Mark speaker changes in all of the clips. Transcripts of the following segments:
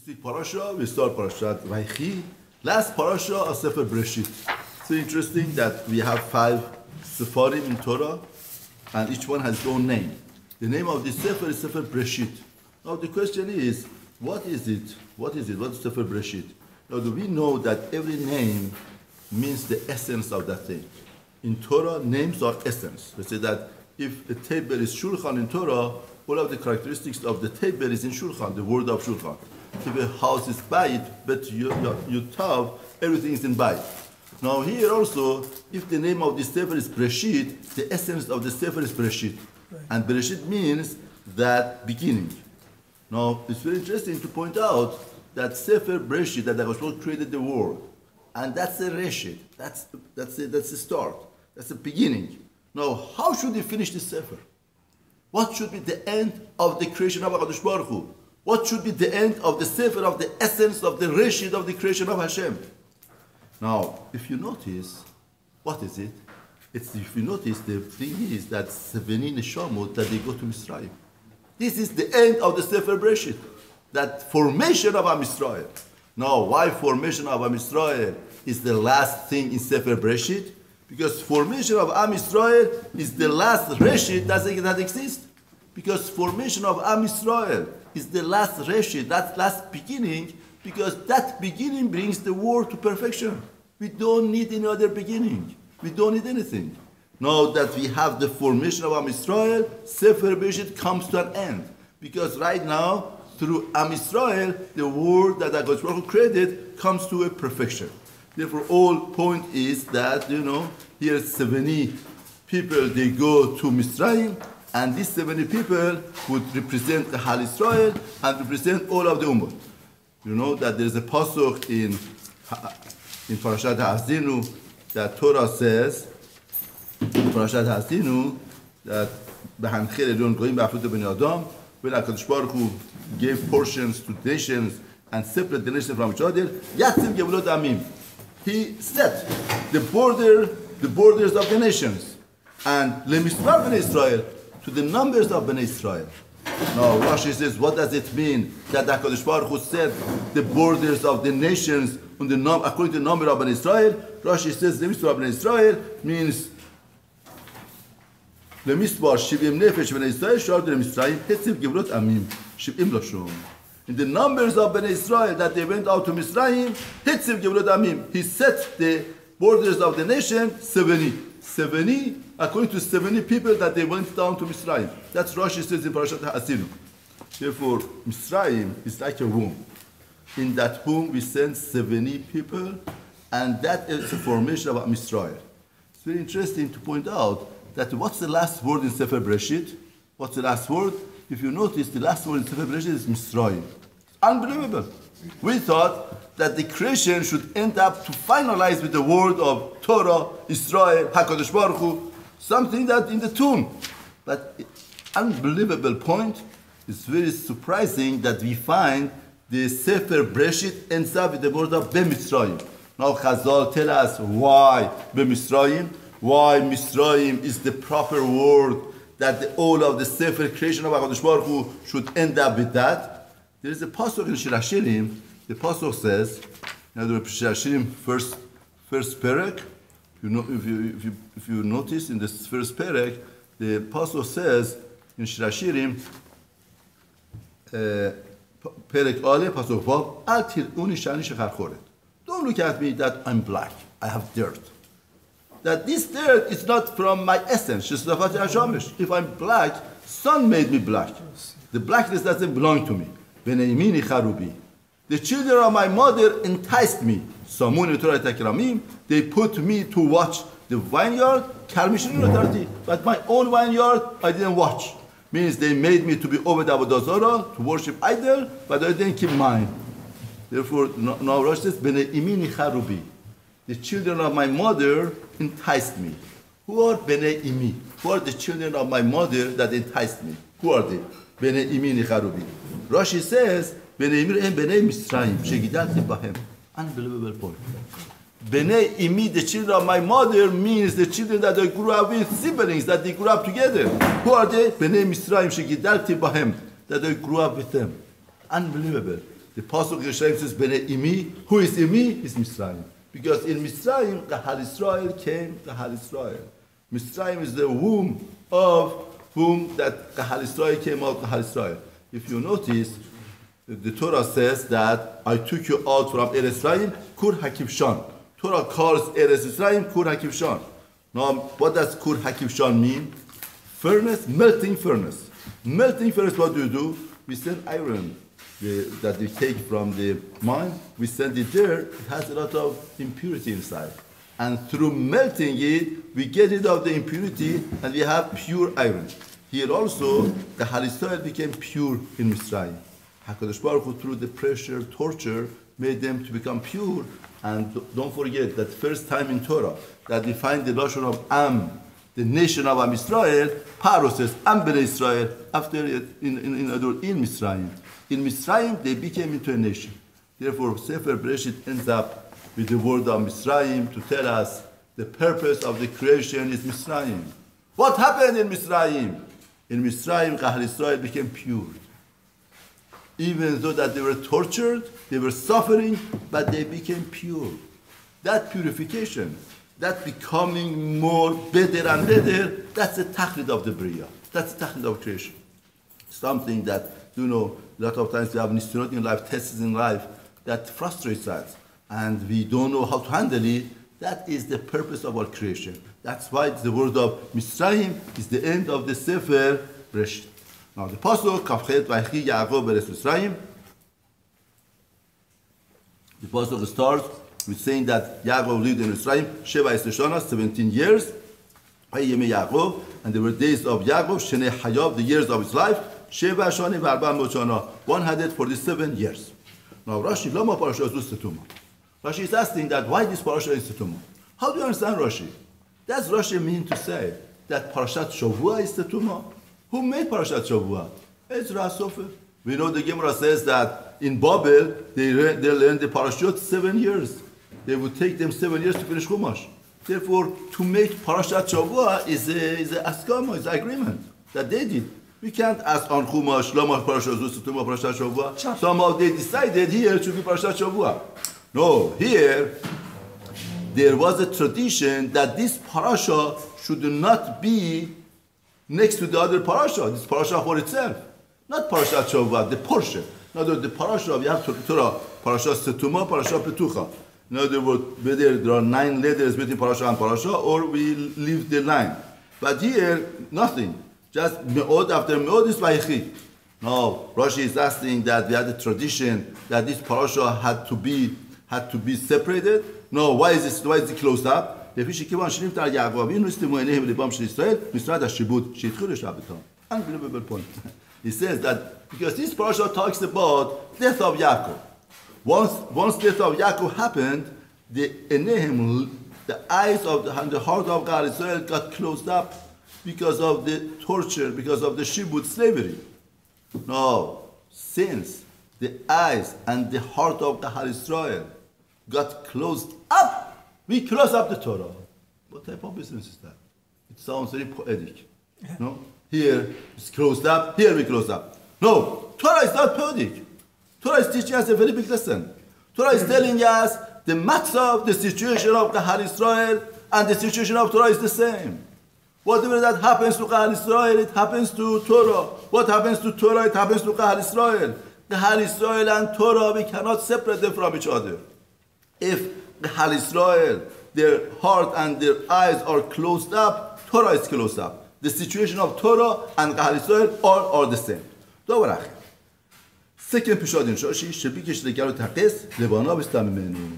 Speaker 1: See parasha, we start parashat Vayechi, last parasha of Sefer Bereshit. So interesting that we have 5 Sefarim in Torah, and each one has its own name. The name of this Sefer is Sefer Bereshit. Now the question is, what is it? What is Sefer Bereshit? Now do we know that every name means the essence of that thing? In Torah, names are essence. We say that if a table is Shulchan in Torah, all of the characteristics of the table is in Shulchan, the word of Shulchan. If a house is Bayit, but Yutav, everything is in Bayit. Now here also, if the name of the Sefer is Bereshit, the essence of the Sefer is Bereshit. Right. And Bereshit means that beginning. Now it's very interesting to point out that Sefer Bereshit, that God created the world. And that's a Reshit, that's the start, that's the beginning. Now how should we finish this Sefer? What should be the end of the creation of HaKadosh Baruch Hu? What should be the end of the Sefer, of the essence of the Reshit of the creation of Hashem? Now, if you notice, what is it? If you notice, the thing is that 70 Neshamot, that they go to Mitzrayim. This is the end of the Sefer Bereshit, that formation of Am Yisrael. Now, why formation of Am Yisrael is the last thing in Sefer Bereshit? Because formation of Am Yisrael is the last Reshit that exists. Because formation of Am Yisrael is the last Reshit, that last beginning, because that beginning brings the world to perfection. We don't need any other beginning. We don't need anything. Now that we have the formation of Am Yisrael, Sefer Bereshit comes to an end. Because right now, through Am Yisrael, the world that God created comes to a perfection. Therefore, all point is that, here 70 people, they go to Mitzrayim, and these 70 people would represent the Hal Yisrael and represent all of the Ummah. You know that there is a pasuk in Parashat Ha'azinu that Torah says, in Parashat Ha'azinu, that B'hanchel Elyon Goyim B'afut Ben Adam, when HaKadosh Baruch Hu gave portions to nations and separated the nations from each other, Yatzim Gevulot Amim. He set the borders of the nations, and Lemismar Ben Israel, to the numbers of Ben Israel. Now Rashi says, what does it mean that HaKadosh Baruch Hu set the borders of the nations on according to the number of Ben Israel? Rashi says, Lemismar Ben Israel means Lemismar Shivim Nefesh Ben Israel Shard Lemisraim Hetziv Gevulot Amim Shivim Lashon. In the numbers of Ben Israel that they went out to Mitzrayim, Hetziv Gevulot Amim. He set the borders of the nation 70, according to 70 people that they went down to Mitzrayim. That's Rashi says in Parashat Ha'azinu. Therefore, Mitzrayim is like a womb. In that womb, we send 70 people, and that is the formation of Mitzrayim. It's very interesting to point out that what's the last word in Sefer Bereshit? What's the last word? If you notice, the last word in Sefer Bereshit is Mitzrayim. Unbelievable. We thought that the creation should end up to finalize with the word of Torah, Israel, HaKadosh Baruch Hu, something that in the tomb. But unbelievable point, it's very surprising that we find the Sefer Bereshit ends up with the word of B'Mitzrayim. Now Chazal tell us why B'Mitzrayim, why Mitzrayim is the proper word that all of the Sefer creation of HaKadosh Baruch Hu should end up with that. There is a pasuk in Shir Hashirim. The pasuk says, the Shir Hashirim first perek. If you notice in this first perek, the pasuk says in Shir Hashirim, perek Ale pasuk vav al tiruni shani shecharchoret. Don't look at me that I'm black. I have dirt. That this dirt is not from my essence. If I'm black, sun made me black. The blackness doesn't belong to me. The children of my mother enticed me. They put me to watch the vineyard, but my own vineyard I didn't watch. Means they made me to be over the Avodah Zarah, to worship idol, but I didn't keep mine. Therefore, now Rashi says, the children of my mother enticed me. Who are Bnei Imi? Who are the children of my mother that enticed me? Who are they? Bnei Imi Nicharubi. Rashi says, Bnei Imi and Bnei Mitzrayim, Shegidalti Bahem. Unbelievable point. Bnei Imi, the children of my mother, means the children that I grew up with, siblings that they grew up together. Who are they? Bnei Mitzrayim, Shegidalti Bahem, that I grew up with them. Unbelievable. The Pasuk Yisrael says, Bnei Imi. Who is Imi? Is Mitzrayim. Because in Mitzrayim, Kahal Israel came Kahal Israel. Mitzrayim is the womb of whom that Kahal Israel came out Kahal Israel. If you notice, the Torah says that I took you out from Eretz Israel, Kur Hakivshan. Torah calls Eretz Israel Kur Hakivshan. Now, what does Kur Hakivshan mean? Furnace, melting furnace. Melting furnace, what do? We send iron that we take from the mine. We send it there. It has a lot of impurity inside. And through melting it, we get rid of the impurity and we have pure iron. Here also, the Halisrael became pure in Mitzrayim. HaKadosh Baruch Hu, through the pressure, torture, made them to become pure. And don't forget that first time in Torah that we find the Lashon of Am, the nation of Am Israel, Paro says, Am Bnei Israel, after it, in Mitzrayim. In Mitzrayim, they became into a nation. Therefore, Sefer Bereshit ends up with the word of Mitzrayim to tell us the purpose of the creation is Mitzrayim. What happened in Mitzrayim? In Mitzrayim, Kahal Israel became pure. Even though that they were tortured, they were suffering, but they became pure. That purification, that becoming more better and better, that's the tachlit of the Bria. That's the tachlit of creation. Something that, a lot of times we have nisyanot in life, tests in life, that frustrates us. And we don't know how to handle it. That is the purpose of our creation. That's why the word of Mitzrayim is the end of the Sefer Bereshit. Now the Pasuk, Kafchet Vayechi Yaakov Beres Mitzrayim. The Pasuk starts with saying that Yaakov lived in Mitzrayim, Sheva Esreshana, 17 years. Yemei Yaakov, and there were days of Yaakov, Shnei Hayav, the years of his life, Sheva Shani V'Arba Mochana, 147 years. Now Rashi, Lama Parasha Zuz Setuma. Rashi is asking that why this parasha is Setuma? How do you understand Rashi? Does Rashi mean to say that Parashat Shavua is Setuma? Who made Parashat Shavua? Ezra Sofer. We know the Gemara says that in Babel, they learned the Parashot 7 years. They would take them 7 years to finish Chumash. Therefore, to make Parashat Shavua is a askama, is an agreement that they did. We can't ask on Chumash, Lama Parashat Zuz Setuma Parashat Shavua. Somehow they decided here it should be Parashat Shavua. No, here, there was a tradition that this parasha should not be next to the other parasha. This parasha for itself. Not Parashat Shavua, the portion. In other words, the parasha, we have Torah, Parasha Setuma, Parasha Petucha. In other words, whether there are 9 letters between parasha and parasha, or we leave the line. But here, nothing. Just Me'od after Me'od is Vayechi. Now, Rashi is asking that we had a tradition that this parasha had to be separated. No, why is it closed up? Unbelievable point. He says that because this parasha talks about death of Yaakov. Once death of Yaakov happened, the eyes of and the heart of God Israel got closed up because of the torture, because of the shibud slavery. No, since the eyes and the heart of Kahal Israel got closed up, we close up the Torah. What type of business is that? It sounds very poetic. No? Here it's closed up, here we close up. No, Torah is not poetic. Torah is teaching us a very big lesson. Torah is telling us the matzah, the situation of Kahal Israel and the situation of Torah is the same. Whatever that happens to Kahal Israel, it happens to Torah. What happens to Torah, it happens to Kahal Israel. Kahal Israel and Torah, we cannot separate them from each other. If Kahal Israel, their heart and their eyes are closed up, Torah is closed up. The situation of Torah and Kahal Israel are the same. Second Pishad in Shoshi, Shebikish Legaru Takis, Levana Bistamimenu.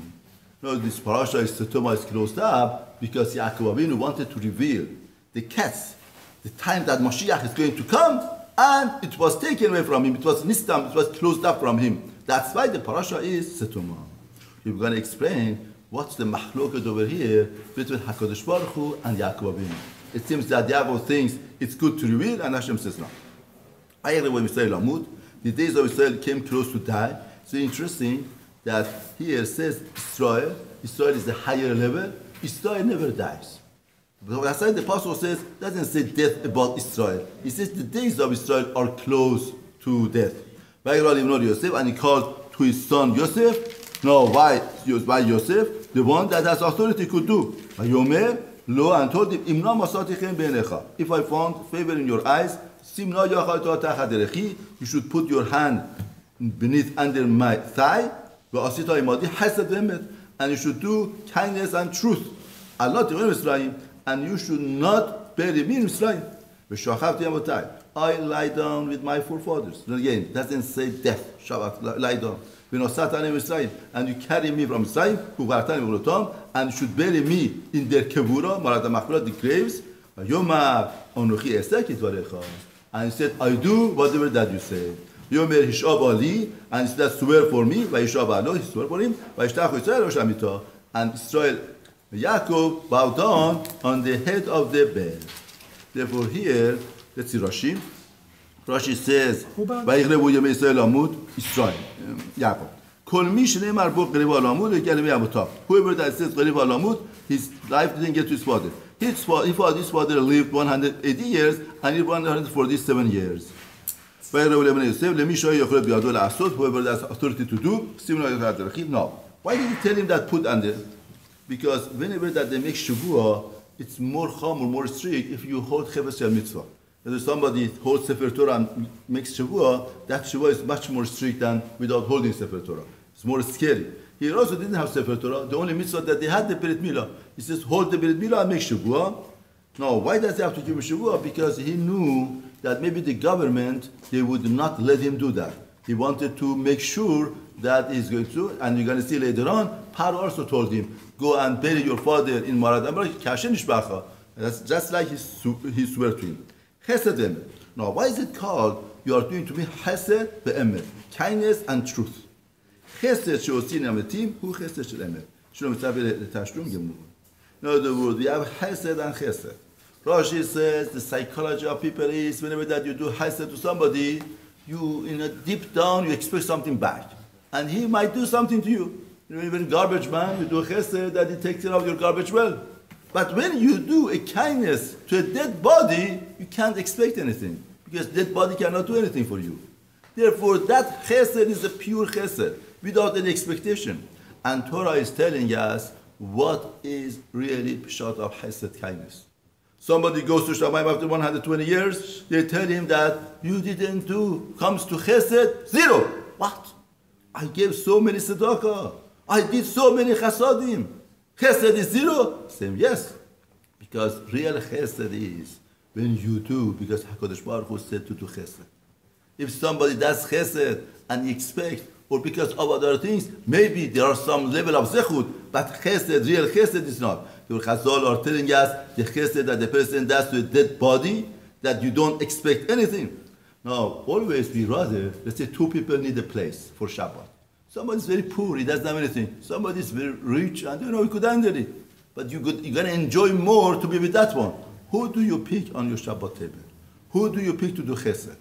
Speaker 1: No, this parasha is closed up because Yaakov Avinu wanted to reveal the cats, the time that Mashiach is going to come, and it was taken away from him. It was nistam, it was closed up from him. That's why the parasha is Setuma. We're going to explain what's the mahloket over here between HaKadosh Baruch Hu and Yaakov Avinu. It seems that Yaakov thinks it's good to reveal, and Hashem says no. When Israel Amud, the days of Israel came close to die. So interesting that here says Israel is the higher level. Israel never dies. But that's why the Pasuk says, doesn't say death about Israel. It says the days of Israel are close to death. And he called to his son Yosef. No, why Yosef? The one that has authority could do. Vayomer lo, and told him, Imna masatichem beinecha. If I found favor in your eyes, simna yachayto tachat derechi, you should put your hand beneath under my thigh. Ve'asita imadi hesed ve'emet, and you should do kindness and truth. Allah to Israel, and you should not bury me in Israel. I lie down with my forefathers. And again, it doesn't say death. Shabbat, lie down. And you carry me from Israel, and you should bury me in their kevura, the graves. And he said, I do whatever that you say. Yomer Hishab Ali, and he said, swear for me. Vayishab Allah, he swore for him. And Israel, Yaakov bowed down on the head of the bed. Therefore here, let's see Rashi. Rashi says, "Vaychlevu yemei Yisrael amud Israel." Yaakov. Kol mi shneimar bo qeriv al amud legalemi abutab. Whoever that says qeriv al amud, his life didn't get to his father. His father lived 180 years and he lived 147 years. Vaychlevu yemei Yisrael lemi shoy yochel biyado la'asot. Whoever that has authority to do, simna yochel aderechim. No. Why did he tell him that put under? Because whenever that they make shavua, it's more chamur, more strict if you hold cheves shel mitzvah. If somebody holds Sefer Torah and makes shavua, that shavua is much more strict than without holding Sefer Torah. It's more scary. He also didn't have Sefer Torah. The only mitzvah that they had the Brit Milah. He says, hold the Brit Milah and make shavua. Now, why does he have to give him shavua? Because he knew that maybe the government, they would not let him do that. He wanted to make sure that he's going to, and you're going to see later on, Paro also told him, go and bury your father in Marad Amar, Kashen Ishbacha. That's just like he swore to him. Chesed Emet. Now, why is it called, you are doing to me Chesed ve'emet, kindness and truth. Chesed she'osin ametim, hu chesed shel emet. Shalom mitzvah tashlum gemur. In other words, we have Chesed and Chesed. Rashi says the psychology of people is whenever that you do Chesed to somebody, you, in a deep down, you expect something back. And he might do something to you. You know, even garbage man, you do a chesed that he takes care of your garbage well. But when you do a kindness to a dead body, you can't expect anything. Because dead body cannot do anything for you. Therefore, that chesed is a pure chesed, without any expectation. And Torah is telling us what is really pshat of chesed, kindness. Somebody goes to Shamayim after 120 years, they tell him that you didn't do, comes to chesed, 0. What? I gave so many tzedakah. I did so many chasadim. Chesed is 0? Same, yes. Because real chesed is when you do, because HaKadosh Baruch Hu said to do chesed. If somebody does chesed and you expect, or because of other things, maybe there are some level of zechut, but chesed, real chesed is not. The Chazal are telling us the chesed that the person does to a dead body, that you don't expect anything. Now, always we rather, let's say 2 people need a place for Shabbat. Somebody is very poor, he doesn't have anything. Somebody is very rich, and he could handle it. But you're going to enjoy more to be with that one. Who do you pick on your Shabbat table? Who do you pick to do chesed?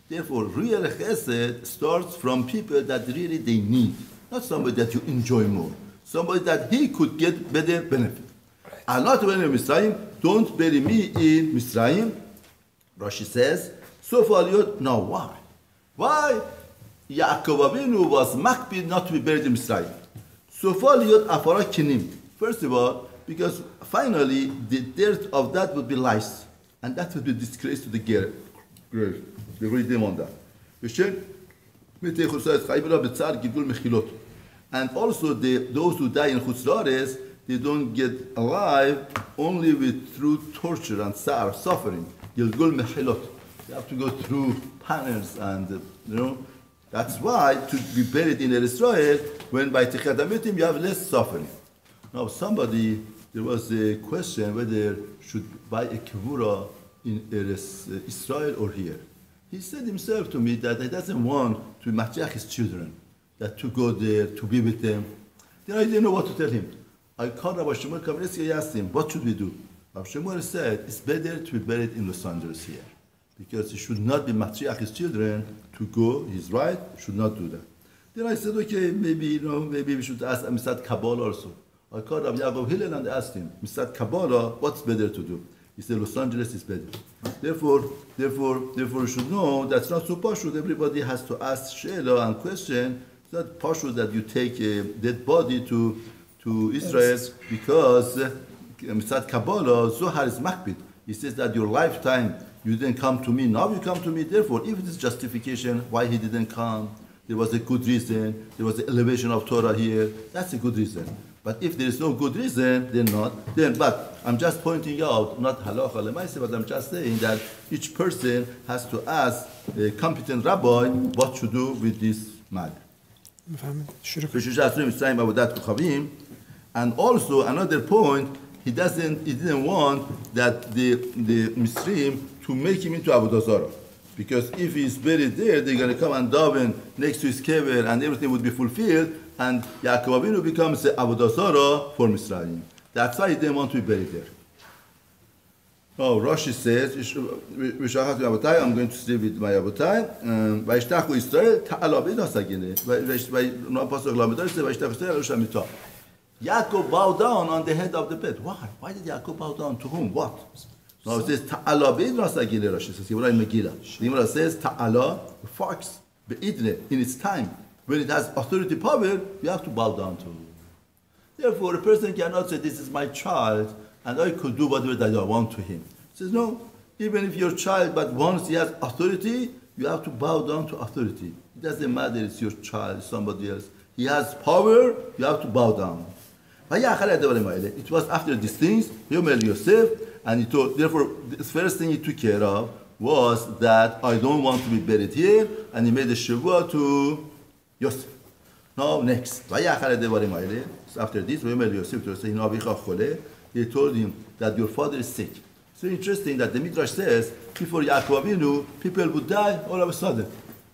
Speaker 1: Therefore, real chesed starts from people that really they need. Not somebody that you enjoy more. Somebody that he could get better benefit. Allah to bury Mitzrayim, don't bury me in Mitzrayim. Rashi says, so far, now why? Why? Yaakov Avinu was makpid not to be buried in Mitzrayim. So far, afara kinim. First of all, because finally the dirt of that would be lice, and that would be disgrace to the grave. They really didn't want that. And also, those who die in Chutz La'aretz, they don't get alive only through torture and suffering. They have to go through panels and, that's why to be buried in Israel, when by Techat HaMetim you have less suffering. Now there was a question whether should buy a kivura in Israel or here. He said himself to me that he doesn't want to matriach his children, that to go there, to be with them. Then I didn't know what to tell him. I called Rabbi Shmuel Kamenetsky, I asked him, what should we do? Rabbi Shmuel said, it's better to be buried in Los Angeles here. Because he should not be matriach his children to go, he's right, should not do that. Then I said, okay, maybe we should ask Misad Kabbalah also. I called Rabbi Yaakov Hillel and asked him, Misad Kabbalah, what's better to do? He said, Los Angeles is better. Therefore, you should know that's not so pashut. Everybody has to ask Sheila and question. not partial that you take a dead body to Israel because Mitzad Kabbalah, Zohar is makbid. He says that your lifetime you didn't come to me, now you come to me. Therefore, if it is justification why he didn't come, there was a good reason, there was the elevation of Torah here, that's a good reason. But if there is no good reason, then not. But I'm just pointing out, not halacha lemaise, but I'm just saying that each person has to ask a competent rabbi what to do with this matter. And also another point, he didn't want that the Misrim to make him into Avodah Zarah. Because if he's buried there, they're going to come and daven next to his kever and everything would be fulfilled, and Yaakov Avinu becomes the Avodah Zarah for Misraim. That's why he didn't want to be buried there. Oh, Rashi says, I'm going to stay with my Abotai. Vayishtachu Israel, ta'ala b'id hasagine. Pasuk Lamedar says, Vayishtachu Israel, Ushamita. Yaakov bowed down on the head of the bed. Why? Why did Yaakov bow down? To whom? What? Now it says, ta'ala b'id hasagine, Rashi says. The Gemara says, ta'ala, fox, b'idne, in its time. When it has authority power, you have to bow down to. Therefore, a person cannot say, this is my child, and I could do whatever that I want to him. He says, no, even if your child, but once he has authority, you have to bow down to authority. It doesn't matter it's your child, somebody else. He has power, you have to bow down. It was after these things, Yosef, and he told, therefore, the first thing he took care of was that I don't want to be buried here, and he made a shavua to Yosef. Now, next. So after this, he told him that your father is sick. It's very interesting that the Midrash says, before Yaakov Avinu, people would die all of a sudden.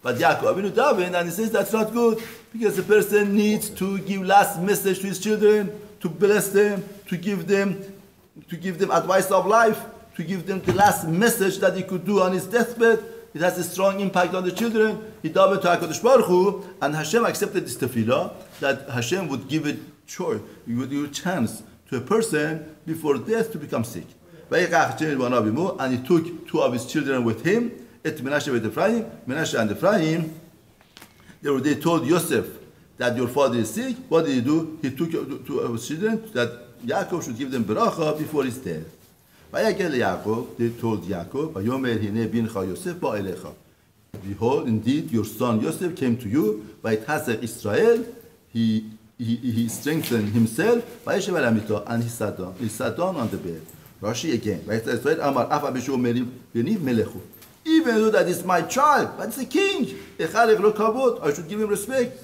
Speaker 1: But Yaakov Avinu davened, and he says that's not good, because the person needs to give last message to his children, to bless them, to give them advice of life, to give them the last message that he could do on his deathbed. It has a strong impact on the children. He davened to HaKadosh Baruch Hu, and Hashem accepted this tefillah, that Hashem would give a choice, he would give a chance to a person before death to become sick. And he took two of his children with him, Menashe and Ephraim. Menashe and Ephraim, they told Yosef that your father is sick. What did he do? He took two of his children that Yaakov should give them beracha before his death. They told Yaakov, behold, indeed, your son Yosef came to you. By Tasek Israel, he strengthened himself, and he sat down on the bed. Rashi again. Even though that is my child, but it's a king. I should give him respect.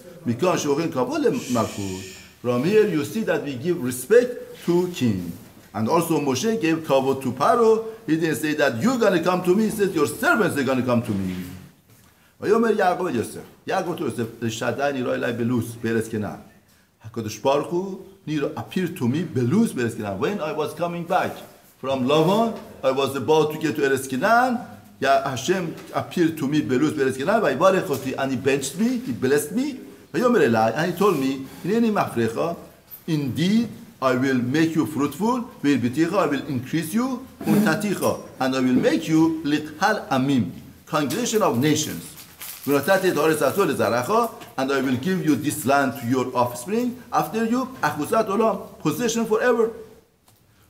Speaker 1: From here you see that we give respect to king. And also Moshe gave kavod to Paro. He didn't say that you're going to come to me. He said your servants are going to come to me. Yaakov to Yosef, Shaddai niroi lai belus be'eretz Canaan. HaKadosh Baruch Hu appeared to me belus be'eretz Canaan. When I was coming back from Lavan, I was about to get to Eretz Canaan. Hashem appeared to me belus be'eretz Canaan. And he benched me. He blessed me. And he told me, indeed, I will make you fruitful, I will increase you, and I will make you likhal amim, congregation of nations. And I will give you this land to your offspring, after you, possession forever.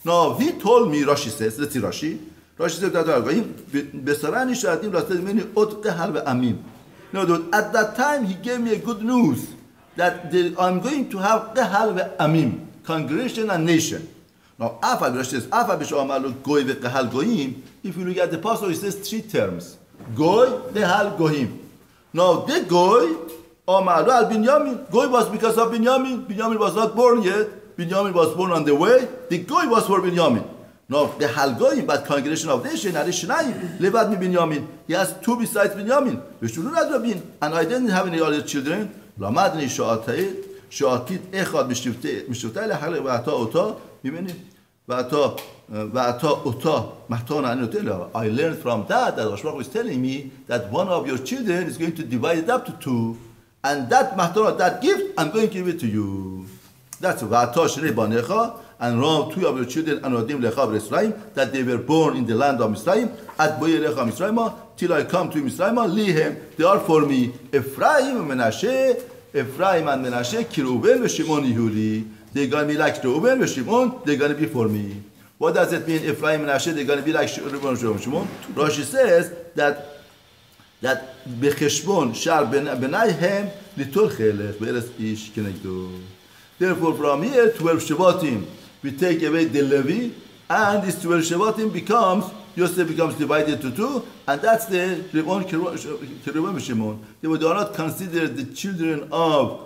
Speaker 1: Now, he told me, Rashi says, let's see Rashi. Rashi says, at that time, he gave me a good news, that I'm going to have qehal ve'amim, congregation and nation. Now, if you look at the passage, it says three terms. Goy, qehal, goyim. Now, the goy, Amalu al Binyamin. Goy was because of Binyamin. Binyamin was not born yet. Binyamin was born on the way. The goy was for Binyamin. Now, the hal goyim, but congregation of nation, Arishnayim, levad mi Binyamin. He has two besides Binyamin. And I didn't have any other children. Lamadni sha'atayit. شاكيت اخذ مشتوتاي لحاله واعطى اوتا بيبني واعطى اوتا محتانا عنه تلا. I learned from that Rashbach was telling me that one of your children is going to divide it up to two, and that محتانا, that gift, I'm going to give it to you. That's واعطى شري بانيخا, and around two of your children anodim lecha b'Yisrael, that they were born in the land of Misraim, at boye lecha Misraima, till I come to Misraima, lihem, they are for me Ephraim and Menashe, Ephraim and Menashe, Kireuben, Shimon, Yehudi. They're going to be like Reuben, Shimon, they're going to be for me. What does it mean, Ephraim and Menashe, they're going to be like Reuben, Shimon? Rashi says that Becheshbon, Shar Benayhem, Litul Chelech, Be'eretz Ish Kenegdo. Therefore, from here, 12 Shevatim, we take away the Levi, and this 12 Shevatim becomes, Yosef becomes divided to 2, and that's the Kireuben, Shimon. They are not considered the children of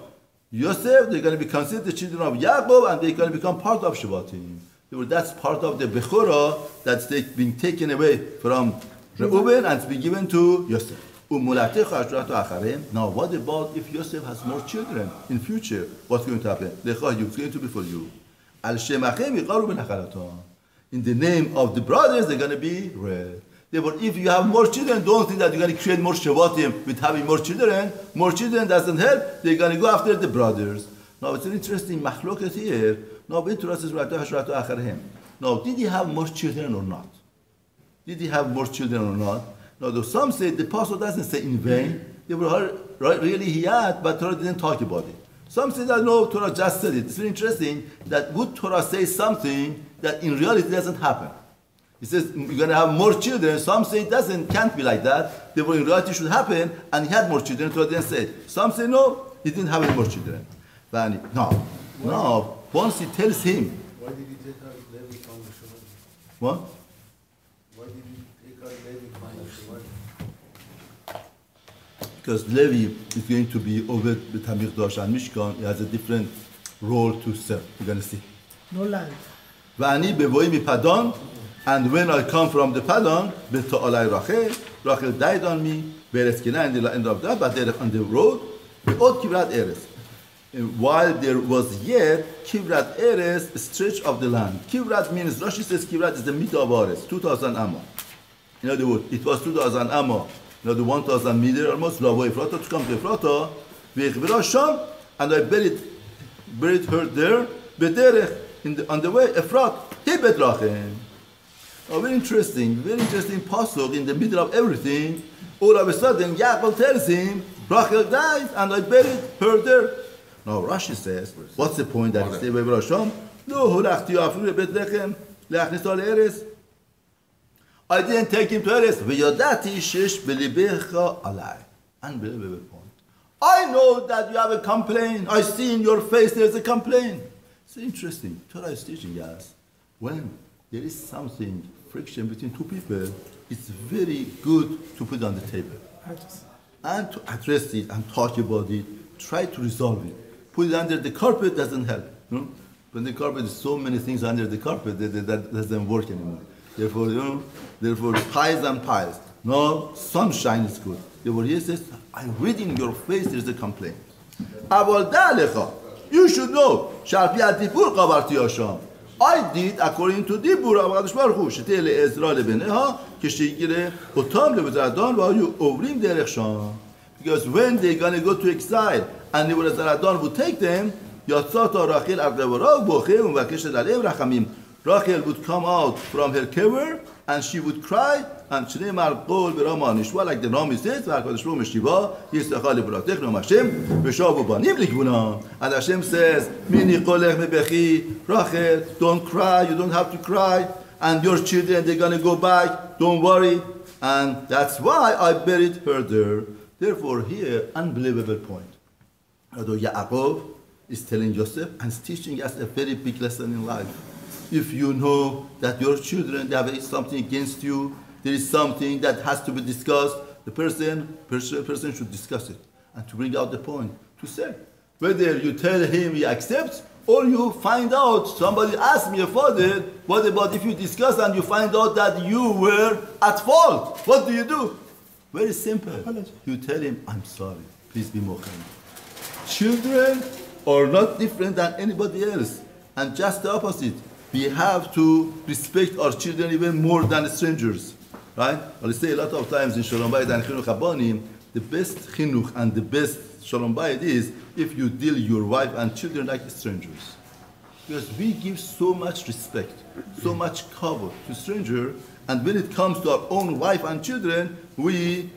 Speaker 1: Yosef, they're going to be considered the children of Yaakov, and they're going to become part of Shevatim. That's part of the Bechorah that's being taken away from Reuben and it's been given to Yosef. Now, what about if Yosef has more children in future? What's going to happen? It's going to be for you. In the name of the brothers, they're going to be read. Therefore, if you have more children, don't think that you're going to create more Shevatim with having more children. More children doesn't help. They're going to go after the brothers. Now, it's an interesting machloket here. Now, did he have more children or not? Did he have more children or not? Now, though some say the apostle doesn't say in vain. They were really he had, but Torah didn't talk about it. Some say that no, Torah just said it. It's very interesting that would Torah say something that in reality doesn't happen. It says you're going to have more children. Some say it can't be like that. Therefore, in reality, it should happen, and he had more children. Torah didn't say it. Some say no, he didn't have any more children. Now, once he tells him.
Speaker 2: Why did he take out Levi from the Shemot?
Speaker 1: What?
Speaker 2: Why did he take out Levi from the Shemot?
Speaker 1: Because Levi is going to be over the Tamir Dosh and Mishkan. He has a different role to serve. You're going to see.
Speaker 3: No land.
Speaker 1: And when I come from the Padon, Rachel died on me. In the end of that, but they're on the road. While there was yet Kivrat Eres, stretch of the land. Kivrat means, Rashi says Kivrat is the middle of Eres, 2,000 amma. In other words, it was 2,000 amma, the 1,000 meter almost, Lavo Efrata, to come to Efrata, and I buried her there, on the way, Efrat, Hebet Rachem. Very interesting pasuk in the middle of everything. All of a sudden, Yaakov tells him, Rachel died, and I buried her there. Now Rashi says, what's the point that he said, I didn't take him to Eres. Unbelievable point. I know that you have a complaint. I see in your face there's a complaint. It's interesting. Torah is teaching us when there is something, friction between two people, it's very good to put on the table. And to address it and talk about it, try to resolve it. Put it under the carpet doesn't help. When the carpet is so many things under the carpet that doesn't work anymore. Therefore piles and piles. No, sunshine is good. Therefore he says, I read in your face there's a complaint. You should know. I did according to Dibur of Hakadosh Baruch Hu. Shetel Ezra lebeneha keshigire otam lebezadon v'ayu ovrim derech sham. Because when they're going to go to exile and the Zaradon would take them, Yatzata Rachel al Gevarav boche u'mvakeshet aleim rachamim. Rachel would come out from her kever and she would cry and Shneimar Kol B'Rama Nishwa, like the Rami says, V'Hakadosh Baruch Hu Meshiva Yisracha L'Bratech Nom Hashem V'Shavu Banim Likvuna. And Hashem says, Mini Kolech Mebechi, Rachel, don't cry, you don't have to cry, and your children they're gonna go back, don't worry, and that's why I buried her there. Therefore, here, unbelievable point. Although Yaakov is telling Joseph and is teaching us a very big lesson in life. If you know that your children they have something against you, there is something that has to be discussed, the person should discuss it and to bring out the point, to say. Whether you tell him he accepts, or you find out, somebody asked me, Father, what about if you discuss and you find out that you were at fault? What do you do? Very simple. You tell him, I'm sorry, please be more kind. Children are not different than anybody else, and just the opposite. We have to respect our children even more than strangers, right? I say a lot of times in Shalom Bayit and Chinuch Habanim, the best chinuch and the best Shalom Bayit is if you deal your wife and children like strangers. Because we give so much respect, so much cover to strangers, and when it comes to our own wife and children, we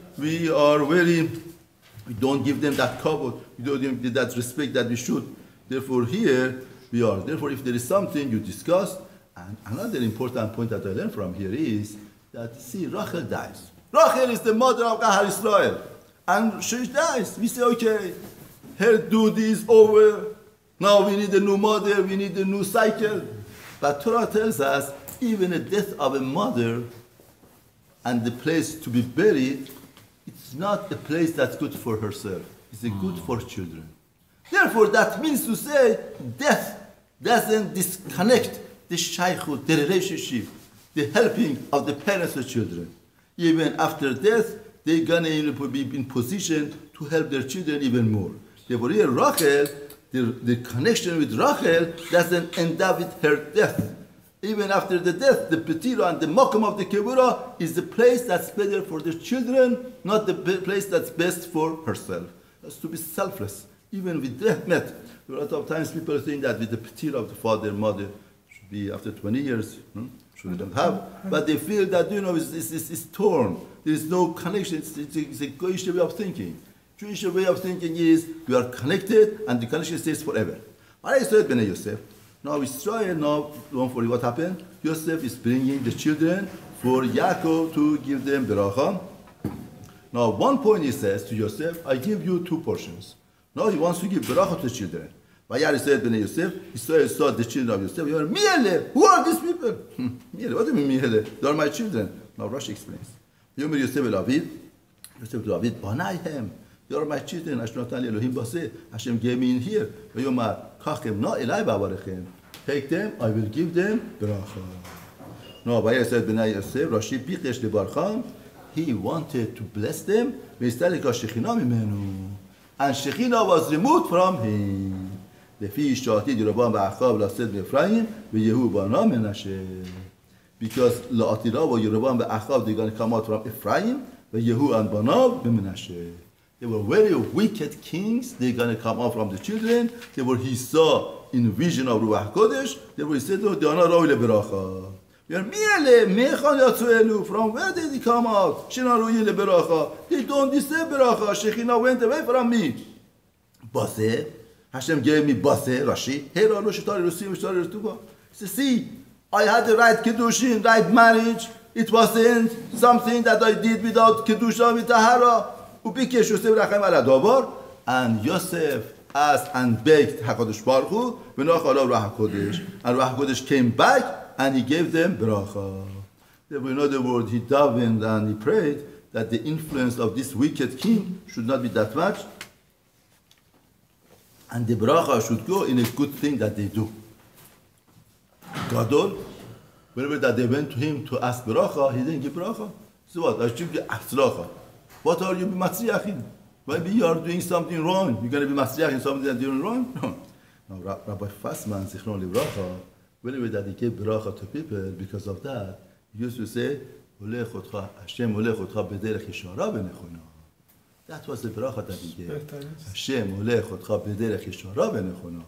Speaker 1: are very We don't give them that kavod. We don't give them that respect that we should. Therefore, here we are. Therefore, if there is something you discuss, and another important point that I learned from here is that, see, Rachel dies. Rachel is the mother of Gahar Israel. And she dies. We say, okay, her duty is over. Now we need a new mother, we need a new cycle. But Torah tells us, even the death of a mother and the place to be buried, it's not a place that's good for herself. It's good for children. Therefore, that means to say, death doesn't disconnect the shaykhut, the relationship, the helping of the parents of children. Even after death, they're gonna be in position to help their children even more. Therefore, here Rachel, the connection with Rachel doesn't end up with her death. Even after the death, the Petira and the Makam of the Kibura is the place that's better for the children, not the place that's best for herself. That's to be selfless. Even with death met. A lot of times people think that with the Petira of the father and mother should be after 20 years, shouldn't have. But they feel that, it's torn. There is no connection. It's a Jewish way of thinking. Jewish way of thinking is we are connected and the connection stays forever. What I said, Bnei Yosef, now Israel, now don't forget what happened. Yosef is bringing the children for Yaakov to give them beracha. Now one point he says to Yosef, I give you 2 portions. Now he wants to give beracha to the children. Vayechi said, Bnei Yosef, Israel saw the children of Yosef. Miele, who are these people? Miele, what do you mean Miele? They are my children. Now Rashi explains. Yomer Yosef el Aviv, Yosef to Aviv, Banayhem. They are my children. Hashem Elohim Baseh. Hashem gave me in here. Vayomar kachem na elai ba'avarichem. Take them, I will give them beracha. No, Vayechi said, Bnei Yosef, Rashi pichesh lebarcham. He wanted to bless them. V'istalika shechina mimenu. And Shekhinah was removed from him. Lefi Shatid Yerobam Ba'achav Lased Ephraim V'Yehu Bana Menashe. Because La'atira wa Yerobam Ba'achav, they're going to come out from Ephraim, V'Yehu and Banav Menashe. They were very wicked kings. They're going to come out from the children. They were, he saw in vision of Ruach Kodesh. They were, he said, they are not Ra'ul Beracha. From where did he come out? They don't deserve beracha. Shekhinah went away from me. Baseh, Hashem gave me Baseh, Rashi. He said, see, I had the right Kiddushin, right marriage. It wasn't something that I did without Kiddusha, with Tahara. Ubikesh Yosef Rachem ala Dabar. And Yosef asked and begged HaKadosh Baruch Hu, V'noch alav Ruach HaKodesh. And Ruach HaKodesh came back, and he gave them beracha. In other words, he davened and he prayed that the influence of this wicked king should not be that much, and the beracha should go in a good thing that they do. Gadol, whenever that they went to him to ask beracha, he didn't give beracha. So what? I should give atzlacha. What are you matzriachin? Maybe you are doing something wrong. You're going to be matzriach in something that you're doing wrong? No. Now, Rabbi Fassman, Zichron Livracha, whenever that he gave beracha to people, because of that, he used to say, Hashem olech otcha b'derech yeshara v'nechona. That was the beracha that he gave. Hashem olech otcha b'derech yeshara v'nechona.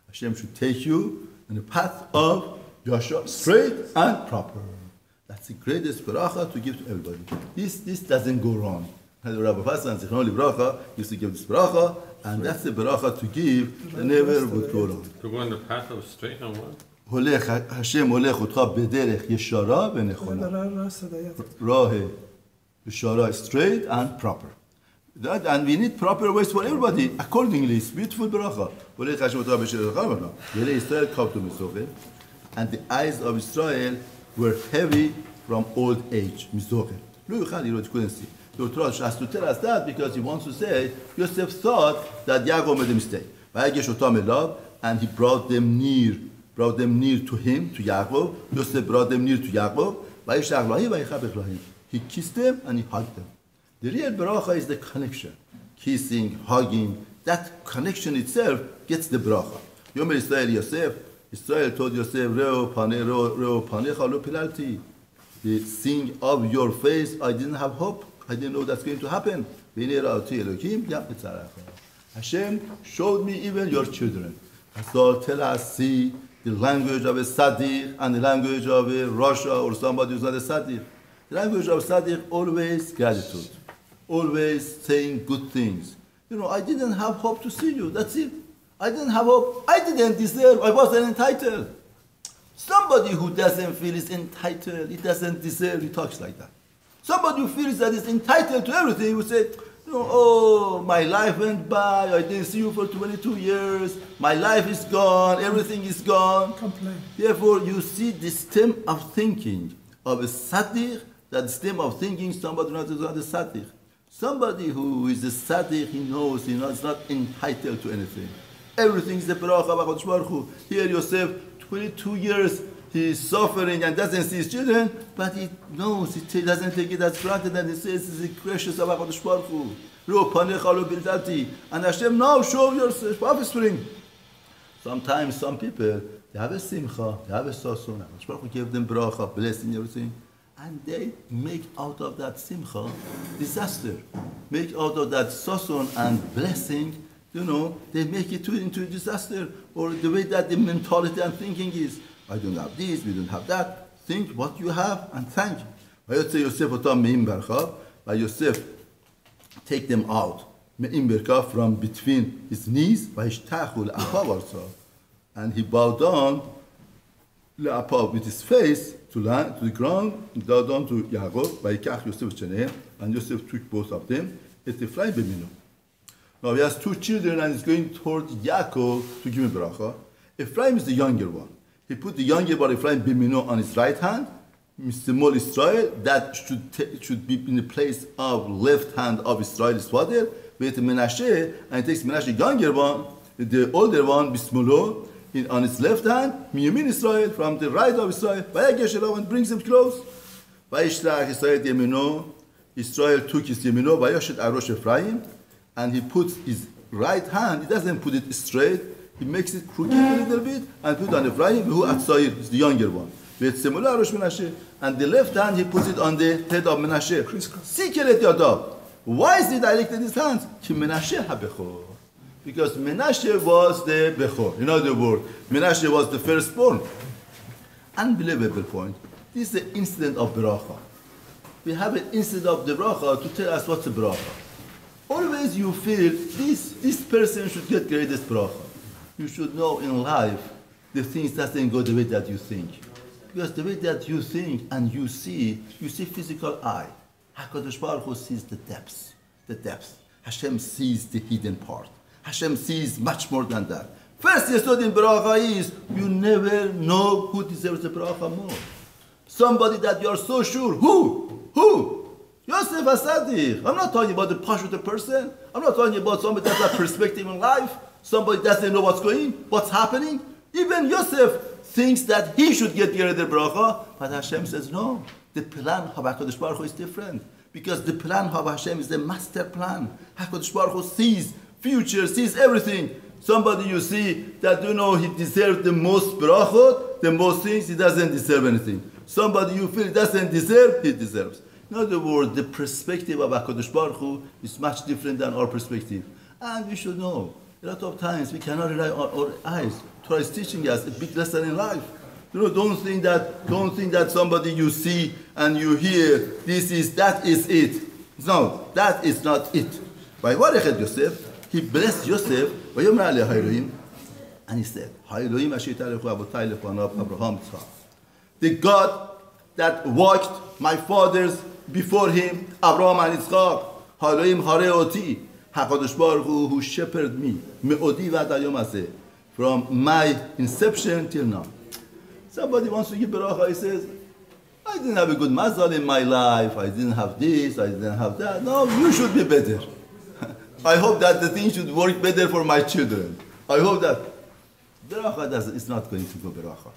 Speaker 1: Hashem should take you on the path of Yashar, straight and proper. That's the greatest beracha to give to everybody. This doesn't go wrong. Rabbi Hassan Zichron Livracha used to give this beracha, and that's the beracha to give that never would go wrong.
Speaker 3: To go on the path of straight and what?
Speaker 1: Hashem הולך אותך בדרך ישרה ונכונה. רاه ישרה, straight and proper. That, and we need proper ways for everybody. Accordingly, it's beautiful beracha. הולך השם אותך בשרך ונכונה. ירא ישראל קבטו מזוכר. And the eyes of Israel were heavy from old age. מזוכר. לא יוכל לראות, couldn't see. The Torah has to tell us that because he wants to say, Yosef thought that Yaakov made a mistake. ויגש אותם אליו, and he brought them near to him, to Yaakov. Yosef brought them near to Yaakov. He kissed them and he hugged them. The real beracha is the connection. Kissing, hugging, that connection itself gets the beracha. Yomer Israel Yosef, Israel told Yosef, Reo panecha lo pilalti. The seeing of your face, I didn't have hope. I didn't know that's going to happen. Hashem showed me even your children. So tell us, see the language of a Sadiq and the language of a Rasha or somebody who's not a Sadiq. The language of Sadiq, always gratitude, always saying good things. I didn't have hope to see you. That's it. I didn't have hope. I didn't deserve. I wasn't entitled. Somebody who doesn't feel is entitled, he doesn't deserve, he talks like that. Somebody who feels that he's entitled to everything, he would say, oh, my life went by, I didn't see you for 22 years, my life is gone, everything is gone.
Speaker 4: Complain.
Speaker 1: Therefore, you see the stem of thinking of a sadiq, that stem of thinking somebody not a sadiq. Somebody who is a sadiq, he knows he's not entitled to anything. Everything is the bracha of HaKadosh Baruch Hu. Here Yosef, 22 years, he is suffering and doesn't see his children, but he knows, he doesn't take it as granted, and he says, this is precious of HaKadosh Baruch Hu. And Hashem, now show yourself offspring. Sometimes some people, they have a simcha, they have a sason, HaKadosh Baruch Hu gave them bracha, blessing, everything, and they make out of that simcha disaster. Make out of that sason and blessing, they make it into a disaster, or the way that the mentality and thinking is. I don't have this, we don't have that. Think what you have and thank. Vayechi Yosef otam me'im barcha. Yosef take them out me'im barcha from between his knees. Vayishtachu le'apav arsa. And he bowed down le'apav with his face to the ground. He bowed down to Yaakov. Vayikach Yosef shenehem. And Yosef took both of them. Et Ephraim b'mino. Now he has two children and he's going towards Yaakov to give him bracha. Ephraim is the younger one. He put the younger one, Ephraim Bimino, on his right hand. Small Israel, that should be in the place of left hand of Israel, his father. With Menashe, and he takes Menashe, younger one, the older one, Bismolo, on his left hand, Miyamin Israel, from the right of Israel. Vayechi and brings him close. Vayishlach Israel Yemino. Israel took his Yemino, Vayoshet Arosh Ephraim, and he puts his right hand, he doesn't put it straight, he makes it crooked a little bit and put on Ephraim, who Atzair is the younger one. And the left hand he puts it on the head of Menashe. Sikeret Yadav. Why is he directed his hands? Because Menashe was the Bechor. In other words, Menashe was the firstborn. Unbelievable point. This is the incident of Beracha. We have an incident of the Beracha to tell us what's a Beracha. Always you feel this person should get greatest Beracha. You should know in life the things doesn't go the way that you think. Because the way that you think and you see physical eye. HaKadosh Baruch Hu sees the depths. Hashem sees the hidden part. Hashem sees much more than that. First yesod in Beracha is, you never know who deserves the Beracha more. Somebody that you are so sure. Who? Yosef HaSadiq. I'm not talking about the Pashut person. I'm not talking about somebody that has a perspective in life. Somebody doesn't know what's happening. Even Yosef thinks that he should get the bracha, but Hashem says no. The plan of HaKadosh Baruch Hu is different, because the plan of Hashem is the master plan. HaKadosh Baruch Hu sees future, sees everything. Somebody you see that he deserves the most brachot, the most things, he doesn't deserve anything. Somebody you feel he doesn't deserve, he deserves. In other words, the perspective of HaKadosh Baruch Hu is much different than our perspective, and we should know. A lot of times we cannot rely on our eyes. Torah is teaching us a big lesson in life. Don't think that somebody you see and you hear, that is it. No, that is not it. By Vayechi Yosef, he blessed Yosef, and he said, Avraham, the God that walked my fathers before him, Abraham and Yitzchak, Haroim Hareoti, HaKadosh Baruch Hu, who shepherded me, Me'odi v'adayom hazeh, from my inception till now. Somebody wants to give beracha, he says, I didn't have a good mazal in my life, I didn't have this, I didn't have that. No, you should be better. I hope that the thing should work better for my children. I hope that beracha is not going to go beracha.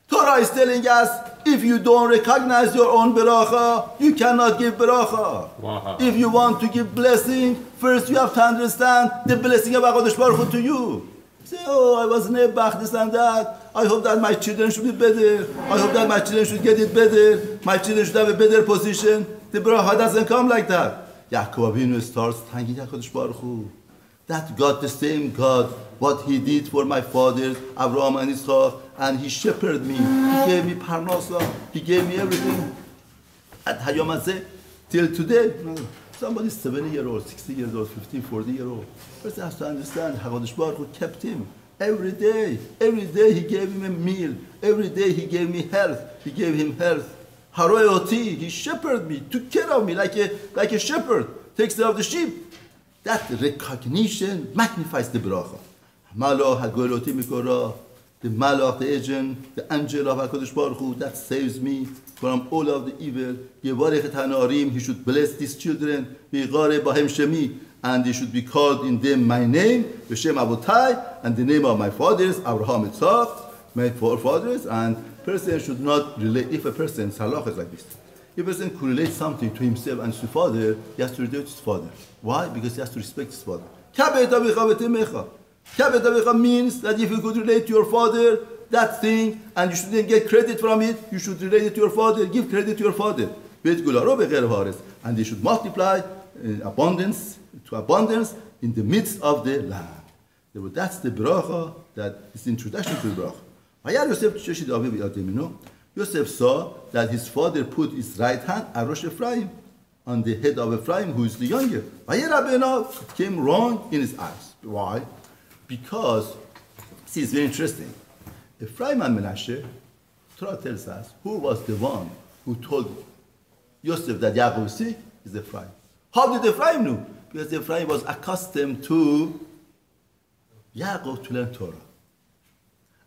Speaker 1: Torah is telling us, if you don't recognize your own beracha, you cannot give beracha.
Speaker 3: Wow.
Speaker 1: If you want to give blessing, first you have to understand the blessing of HaKadosh Baruch Hu to you. Say, I was nebach, this and that. I hope that my children should be better. I hope that my children should get it better. My children should have a better position. The beracha doesn't come like that. Yaakov Avinu starts thanking HaKadosh Baruch Hu. That God, the same God, what He did for my fathers, Avraham and Yitzchak, and He shepherded me. He gave me parnasa. He gave me everything. At Hayom Hazeh, till today, Somebody 70-year-old, 60-year-old, 50, 40-year-old. Person has to understand HaKadosh Baruch Hu kept him. Every day he gave him a meal. Every day he gave me health. He gave him health. Haroyoti, he shepherded me, took care of me like a shepherd, takes care of the sheep. That recognition magnifies the bracha. Malach hagoloti mikora, the malach, the agent, the angel of HaKadosh Baruch Hu that saves me from all of the evil. Yevarech hanarim, he should bless these children. V'yigare bahem shemi, and they should be called in them my name, V'shem Avotai, and the name of my fathers, Avraham Levychaim, my forefathers. And person should not relate. If a person, halach is like this. If a person could relate something to himself and to his father, he has to relate to his father. Why? Because he has to respect his father. Means that if you could relate to your father, that thing, and you shouldn't get credit from it, you should relate it to your father, give credit to your father. And they should multiply abundance to abundance in the midst of the land. That's the bracha, that is the introduction to the bracha. Yosef saw that his father put his right hand on Rosh Ephraim, on the head of Ephraim, who is the younger. It came wrong in his eyes. Why? Because, see, it's very interesting. Ephraim and Menashe, Torah tells us, who was the one who told Yosef that Yaakov is sick? Is Ephraim. How did Ephraim know? Because Ephraim was accustomed to Yaakov to learn Torah.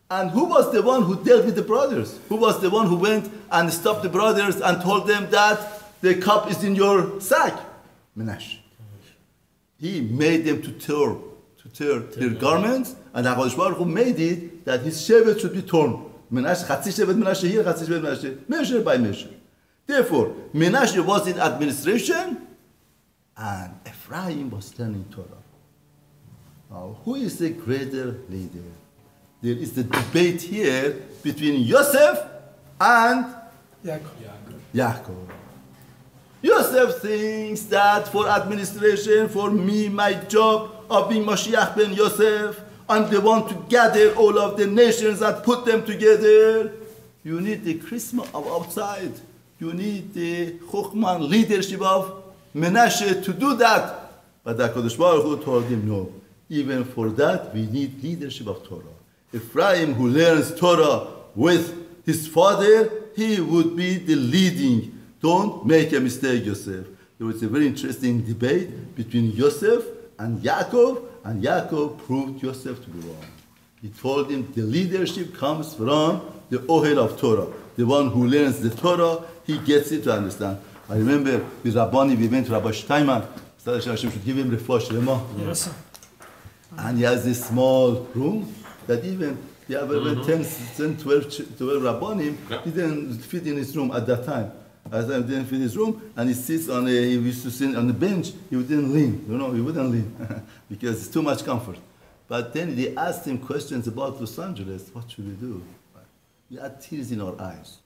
Speaker 1: And who was the one who dealt with the brothers? Who was the one who went and stopped the brothers and told them that the cup is in your sack? Menashe. He made them to tear their garments, and HaKadosh Baruch Hu made it that his shevet should be torn. Menashe, Chatzi shevet Menashe here, Chatzi shevet Menashe, measure by measure. Therefore, Menashe was in administration, and Ephraim was learning Torah. Now, who is the greater leader? There is the debate here between Yosef and Yaakov. Yosef thinks that for administration, for me, my job of being Mashiach ben Yosef, I'm the one to gather all of the nations and put them together. You need the charisma of outside. You need the Chokhmah leadership of Menashe to do that. But HaKadosh Baruch Hu told him, no. Even for that, we need leadership of Torah. Ephraim, who learns Torah with his father, he would be the leading. Don't make a mistake, Yosef. There was a very interesting debate between Yosef and Yaakov proved Yosef to be wrong. He told him the leadership comes from the Ohel of Torah. The one who learns the Torah, he gets it to understand. I remember with Rabbani, we went to Rabbi Steinman. Hashem should give him refuah shlema. Yes. And he has this small room that even the other 10, 12 Rabbanim didn't fit in his room at that time. At that time, didn't fit his room, and he sits on he used to sit on the bench. He wouldn't lean, he wouldn't lean because it's too much comfort. But then they asked him questions about Los Angeles. What should we do? We had tears in our eyes.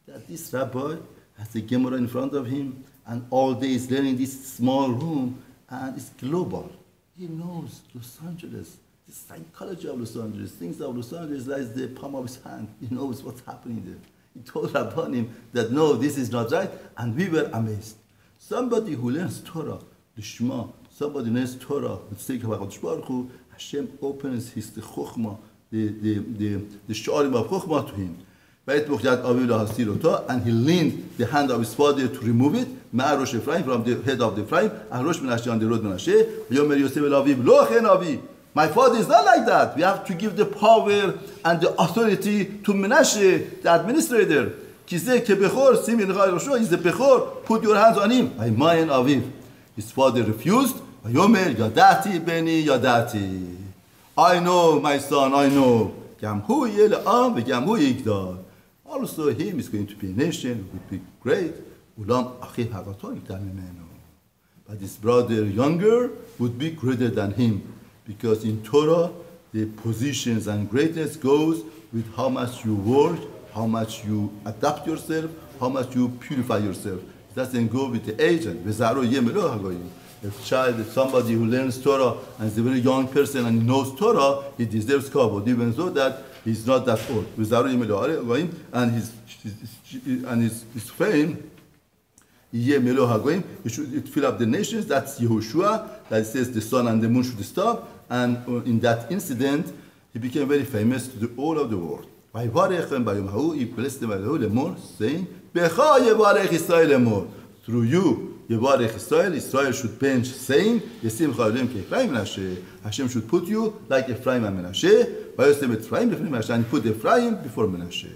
Speaker 1: That this rabbi has the Gemara in front of him, and all day he's learning this small room, and it's global. He knows Los Angeles, the psychology of Los Angeles, things of Los Angeles lies the palm of his hand. He knows what's happening there. He told Rabbanim that no, this is not right, and we were amazed. Somebody who learns Torah, the Shema, somebody learns Torah, with the sake of HaKadosh Baruch Hu, Hashem opens his the Chokhmah, the Sha'arim of Chokhmah to him. And he leaned the hand of his father to remove it, Rosh Ephraim, from the head of the Ephraim, and Rosh Menashe on the road Menashe. My father is not like that. We have to give the power and the authority to Menashe, the administrator. He's the Bechor. Put your hands on him. His father refused. I know, my son, I know. Also, him is going to be a nation, would be great. But his brother, younger, would be greater than him. Because in Torah, the positions and greatness goes with how much you work, how much you adapt yourself, how much you purify yourself. It doesn't go with the age. If somebody who learns Torah and is a very young person and knows Torah, he deserves kavod, even though that he's not that old. And his fame Yeh Melo Hagoyim, it should fill up the nations. That's Yehoshua, that says the sun and the moon should stop. And in that incident, he became very famous to all of the world. Vayechi by Yom he blessed them by the saying, Becha Yevarech Israel Lemor. Through you, Yevarech Israel, Israel should bench, saying, Yesim Chalim Ephraim Menashe. Hashem should put you like Ephraim and Menashe. Vayosem Ephraim before Menashe, and put Ephraim before Menashe.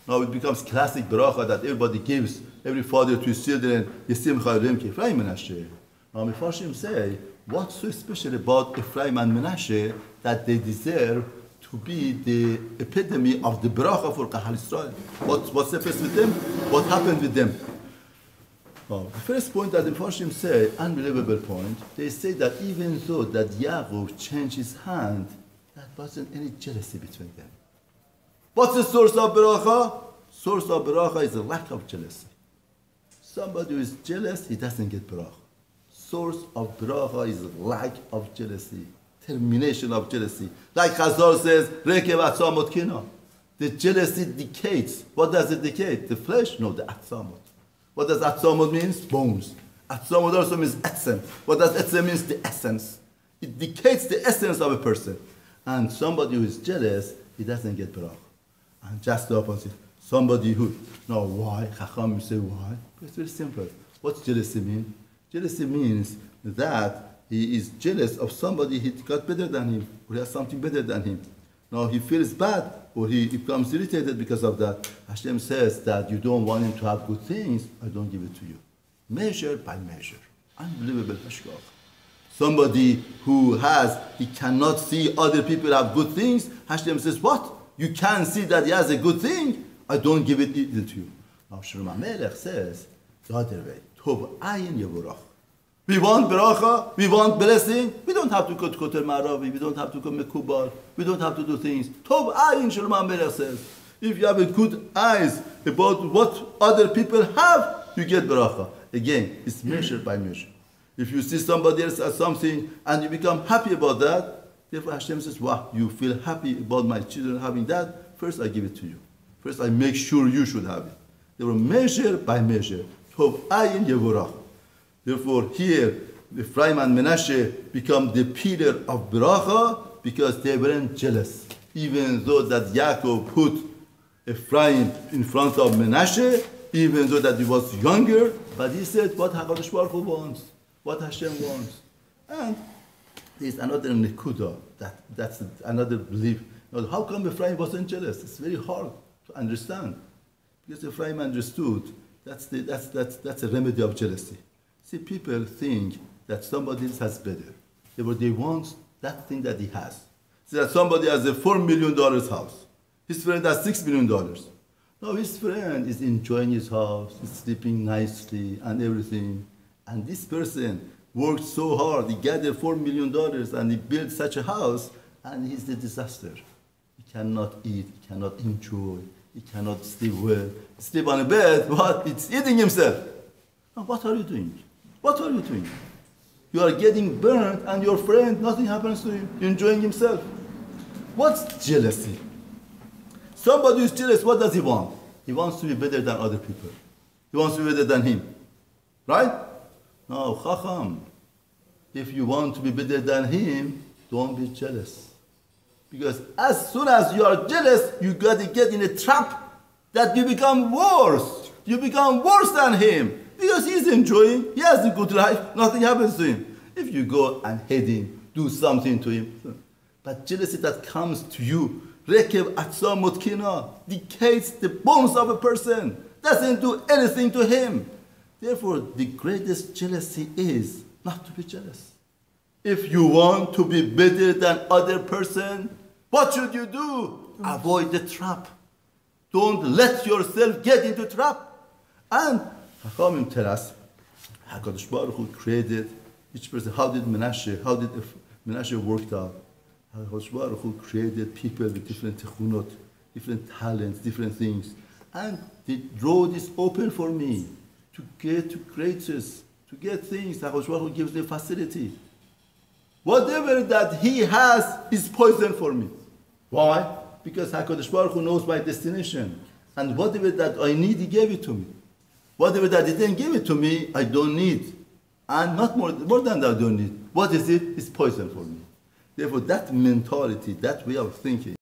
Speaker 1: Now it becomes classic bracha that everybody gives, every father to his children, Yesim Chalim Ephraim Menashe. Now Mefarshim say, what's so special about Ephraim and Menashe that they deserve to be the epitome of the bracha for Kahal Israel? What's the first with them? What happened with them? The first point that the Mefarshim say, unbelievable point, they say that even though that Yaakov changed his hand, that wasn't any jealousy between them. What's the source of bracha? Source of bracha is a lack of jealousy. Somebody who is jealous, he doesn't get bracha. Source of bracha is lack of jealousy, termination of jealousy. Like Chazal says, Rekev atzamot kina. The jealousy decays. What does it decay? The flesh? No, the atzamot. What does atzamot means? Bones. Atzamot also means essence. What does essence means? The essence. It decays the essence of a person. And somebody who is jealous, he doesn't get bracha. And just the opposite. Somebody who, no, why? Chacham say why? It's very simple. What's jealousy mean? Jealousy means that he is jealous of somebody he got better than him, or he has something better than him. Now he feels bad, or he becomes irritated because of that. Hashem says that you don't want him to have good things, I don't give it to you. Measure by measure. Unbelievable hashgach. Somebody who he cannot see other people have good things, Hashem says, what? You can't see that he has a good thing? I don't give it to you. Now Shlomo Melech says the other way. Tov ayin yevorach. We want bracha, we want blessing. We don't have to go to Kotel Maravi, we don't have to go to Mekubal, we don't have to do things. Tov ayin, Shlomo Melech says. If you have a good eyes about what other people have, you get bracha. Again, it's measure by measure. If you see somebody else has something and you become happy about that, therefore Hashem says, wow, you feel happy about my children having that, first I give it to you. First I make sure you should have it. Therefore, measure by measure. Tov ayin yevorach. Therefore, here, Ephraim and Menashe become the pillar of bracha because they weren't jealous. Even though that Yaakov put Ephraim in front of Menashe, even though that he was younger, but he said what HaKadosh Baruch Hu wants, what Hashem wants. And there's another nekuda, that's another belief. Now, how come Ephraim wasn't jealous? It's very hard to understand. Because Ephraim understood that's a remedy of jealousy. See, people think that somebody else has better. They want that thing that he has. See that somebody has a $4 million house. His friend has $6 million. Now his friend is enjoying his house, he's sleeping nicely and everything. And this person worked so hard, he gathered $4 million and he built such a house, and he's a disaster. He cannot eat, he cannot enjoy, he cannot sleep well. Sleep on a bed, but it's eating himself. Now what are you doing? What are you doing? You are getting burned and your friend, nothing happens to him, enjoying himself. What's jealousy? Somebody who's jealous, what does he want? He wants to be better than other people. He wants to be better than him. Right? No, Chacham. If you want to be better than him, don't be jealous. Because as soon as you are jealous, you got to get in a trap that you become worse. You become worse than him. Because he's enjoying, he has a good life, nothing happens to him. If you go and hate him, do something to him. But jealousy that comes to you, Rekev atzamot kina, decays the bones of a person, doesn't do anything to him. Therefore, the greatest jealousy is not to be jealous. If you want to be better than other person, what should you do? Avoid the trap. Don't let yourself get into trap. And Chachamim tell us, HaKadosh Baruch Hu created each person. How did Menashe worked out? HaKadosh Baruch Hu created people with different techunot, different talents, different things. And the road is open for me to get to greatness, to get things. HaKadosh Baruch Hu gives the facility. Whatever that he has is poison for me. Why? Because HaKadosh Baruch Hu knows my destination. And whatever that I need, he gave it to me. Whatever that he didn't give it to me, I don't need. And not more than that I don't need. What is it? It's poison for me. Therefore, that mentality, that way of thinking,